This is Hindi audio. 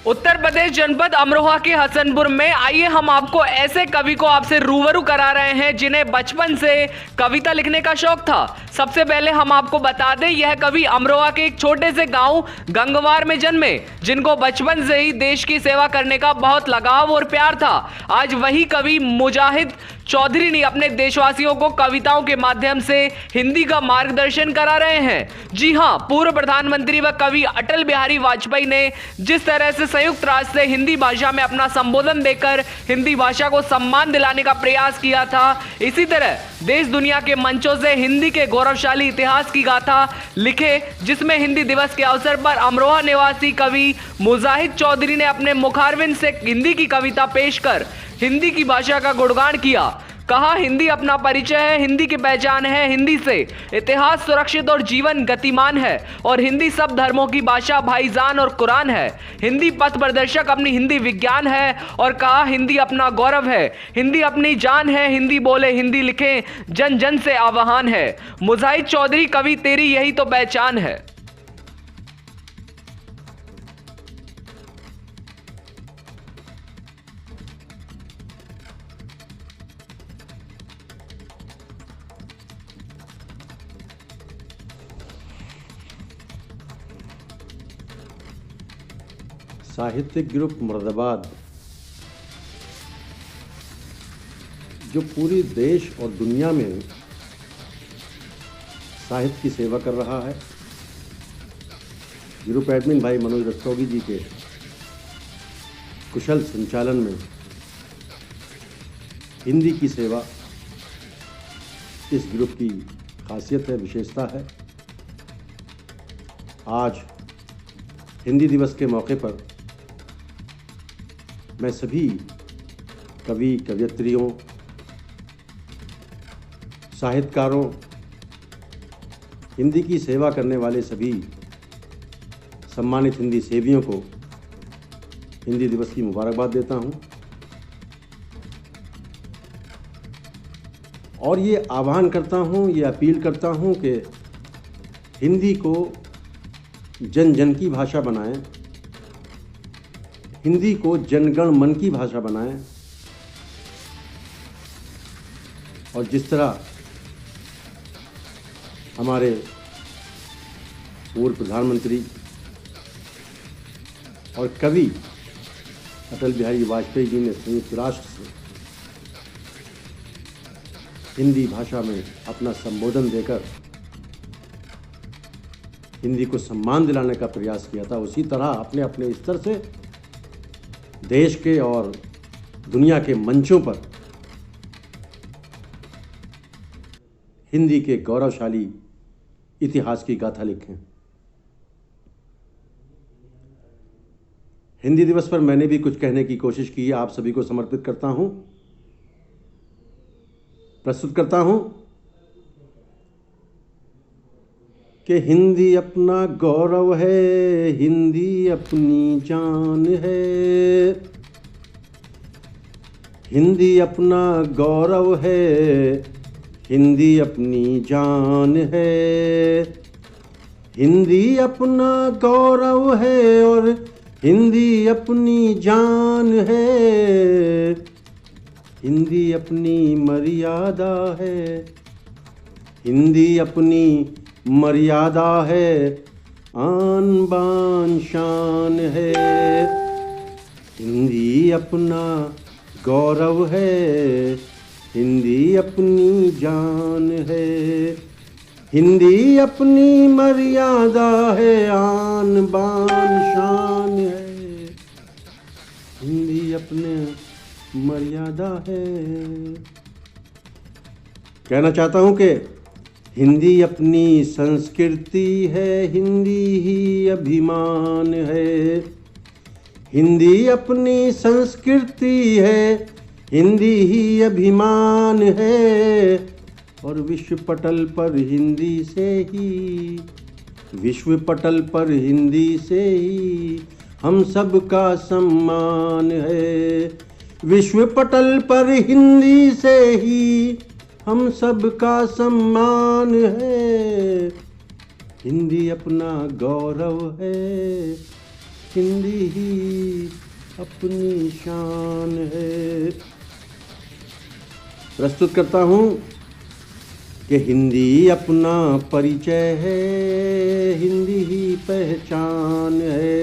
उत्तर प्रदेश जनपद अमरोहा के हसनपुर में आइए हम आपको ऐसे कवि को आपसे रूबरू करा रहे हैं जिन्हें बचपन से कविता लिखने का शौक था। सबसे पहले हम आपको बता दें, यह कवि अमरोहा के एक छोटे से गांव गंगवार में जन्मे, जिनको बचपन से ही देश की सेवा करने का बहुत लगाव और प्यार था। आज वही कवि मुजाहिद चौधरी ने अपने देशवासियों को कविताओं के माध्यम से हिंदी का मार्गदर्शन करा रहे हैं। जी हां, पूर्व प्रधानमंत्री व कवि अटल बिहारी वाजपेयी ने जिस तरह से संयुक्त राष्ट्र से हिंदी भाषा में अपना संबोधन देकर हिंदी भाषा को सम्मान दिलाने का प्रयास किया था, इसी तरह देश दुनिया के मंचों से हिंदी के गौरवशाली इतिहास की गाथा लिखे, जिसमें हिंदी दिवस के अवसर पर अमरोहा निवासी कवि मुजाहिद चौधरी ने अपने मुखारविंद से हिंदी की कविता पेश कर हिंदी की भाषा का गुणगान किया। कहा, हिंदी अपना परिचय है, हिंदी की पहचान है, हिंदी से इतिहास सुरक्षित और जीवन गतिमान है, और हिंदी सब धर्मों की भाषा, भाईजान और कुरान है। हिंदी पथ प्रदर्शक अपनी हिंदी विज्ञान है, और कहा, हिंदी अपना गौरव है, हिंदी अपनी जान है, हिंदी बोले हिंदी लिखें, जन जन से आह्वान है। मुजाहिद चौधरी कवि तेरी यही तो पहचान है। साहित्यिक ग्रुप मुरादाबाद जो पूरी देश और दुनिया में साहित्य की सेवा कर रहा है, ग्रुप एडमिन भाई मनोज रस्तोगी जी के कुशल संचालन में हिंदी की सेवा इस ग्रुप की खासियत है, विशेषता है। आज हिंदी दिवस के मौके पर मैं सभी कवि, कवयित्रियों, साहित्यकारों, हिंदी की सेवा करने वाले सभी सम्मानित हिंदी सेवियों को हिंदी दिवस की मुबारकबाद देता हूं, और ये आह्वान करता हूं, ये अपील करता हूं कि हिंदी को जन जन की भाषा बनाएं, हिंदी को जनगण मन की भाषा बनाएं, और जिस तरह हमारे पूर्व प्रधानमंत्री और कवि अटल बिहारी वाजपेयी जी ने संयुक्त राष्ट्र से हिंदी भाषा में अपना संबोधन देकर हिंदी को सम्मान दिलाने का प्रयास किया था, उसी तरह अपने अपने स्तर से देश के और दुनिया के मंचों पर हिंदी के गौरवशाली इतिहास की गाथा लिखें। हिंदी दिवस पर मैंने भी कुछ कहने की कोशिश की है, आप सभी को समर्पित करता हूं, प्रस्तुत करता हूं कि हिंदी अपना गौरव है, हिंदी अपनी जान है, हिंदी अपना गौरव है, हिंदी अपनी जान है, हिंदी अपना गौरव है और हिंदी अपनी जान है, हिंदी अपनी मर्यादा है, हिंदी अपनी मर्यादा है, आन बान शान है, हिंदी अपना गौरव है, हिंदी अपनी जान है, हिंदी अपनी मर्यादा है, आन बान शान है, हिंदी अपने मर्यादा है। कहना चाहता हूं कि हिंदी अपनी संस्कृति है, हिंदी ही अभिमान है, हिंदी अपनी संस्कृति है, हिंदी ही अभिमान है, और विश्व पटल पर हिंदी से ही, विश्व पटल पर हिंदी से ही हम सब का सम्मान है, विश्व पटल पर हिंदी से ही हम सब का सम्मान है, हिंदी अपना गौरव है, हिंदी ही अपनी शान है। प्रस्तुत करता हूँ कि हिंदी अपना परिचय है, हिंदी ही पहचान है।